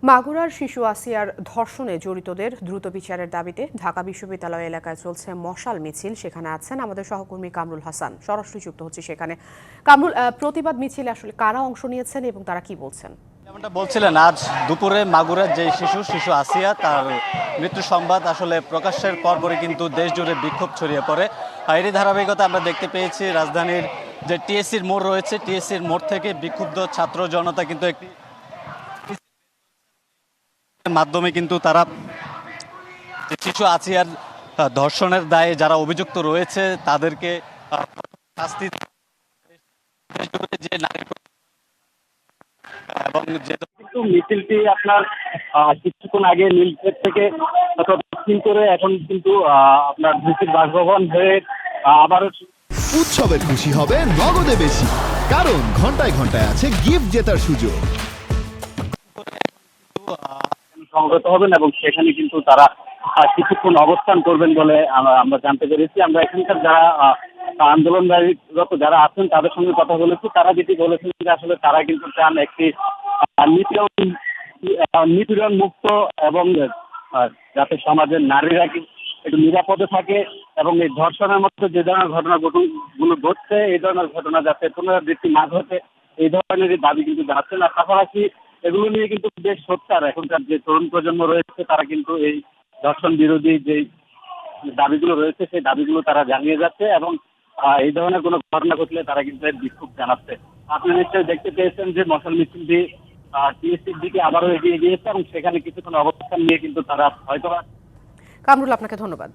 মাগুরার শিশু আসিয়ার ধর্ষণে জড়িতদের দ্রুত বিচারের দাবিতে ঢাকা বিশ্ববিদ্যালয় এলাকায় চলছে মশাল মিছিল। সেখানে আছেন আমাদের সহকর্মী কামরুল হাসান, সরাসরি যুক্ত হচ্ছে সেখানে। কামরুল, প্রতিবাদ মিছিলে আসলে কারা অংশ নিয়েছেন এবং তারা কি বলছেন? যেমনটা বলছিলেন, আজ দুপুরে মাগুরার যে শিশু আসিয়া তার মৃত্যু সংবাদ আসলে প্রকাশের পরপরই কিন্তু দেশ জুড়ে বিক্ষোভ ছড়িয়ে পড়ে। এরই ধারাবাহিকতা আমরা দেখতে পেয়েছি রাজধানীর যে টিএসসির মোড় রয়েছে, টিএসসির মোড় থেকে বিক্ষুব্ধ ছাত্র জনতা কিন্তু একটি মাধ্যমে কিন্তু তারা যে শিশু আসিয়ার ধর্ষণের দায়ে যারা অভিযুক্ত রয়েছে তাদেরকে শাস্তি যে নারী এবং যে কিন্তু মিছিলটি আপনার কিছুক্ষণ আগে নীলক্ষেত থেকে দক্ষিণ করে এখন কিন্তু আপনার ডিসির বাসভবন হয়ে আবারও উৎসবের খুশি হবে নগদে বেশি, কারণ ঘন্টায় ঘন্টায় আছে গিফট জেতার সুযোগ। সমবেত হবেন এবং সেখানে কিন্তু তারা কিছুক্ষণ অবস্থান করবেন বলে আমরা জানতে পেরেছি। আমরা এখানকার যারা আন্দোলনরত যারা আছেন তাদের সঙ্গে কথা বলেছি। তারা যেটি বলেছেন যে আসলে তারা কিন্তু চান একটি নিপীড়ন মুক্ত এবং যাতে সমাজের নারীরা একটু নিরাপদে থাকে এবং এই ধর্ষণের মধ্যে যে ধরনের ঘটনাগুলো ঘটছে এই ধরনের ঘটনা যাতে পুনরাবৃত্তি না ঘটে, এই ধরনের দাবি কিন্তু জানাচ্ছেন। আর পাশাপাশি এগুলো নিয়ে কিন্তু বেশ সোচ্চার এখনকার যে তরুণ প্রজন্ম রয়েছে, তারা কিন্তু এই ধর্ষণ বিরোধী যে দাবিগুলো রয়েছে সেই দাবিগুলো তারা জানিয়ে যাচ্ছে এবং এই ধরনের কোনো ঘটনা ঘটলে তারা কিন্তু এর বিক্ষোভ জানাচ্ছে। আপনি নিশ্চয়ই দেখতে পেয়েছেন যে মশাল মিছিলটি টিএসসির দিকে আবারও এগিয়ে গিয়েছে এবং সেখানে কিছুক্ষণ অবস্থান নিয়ে কিন্তু তারা হয়তো। কামরুল, আপনাকে ধন্যবাদ।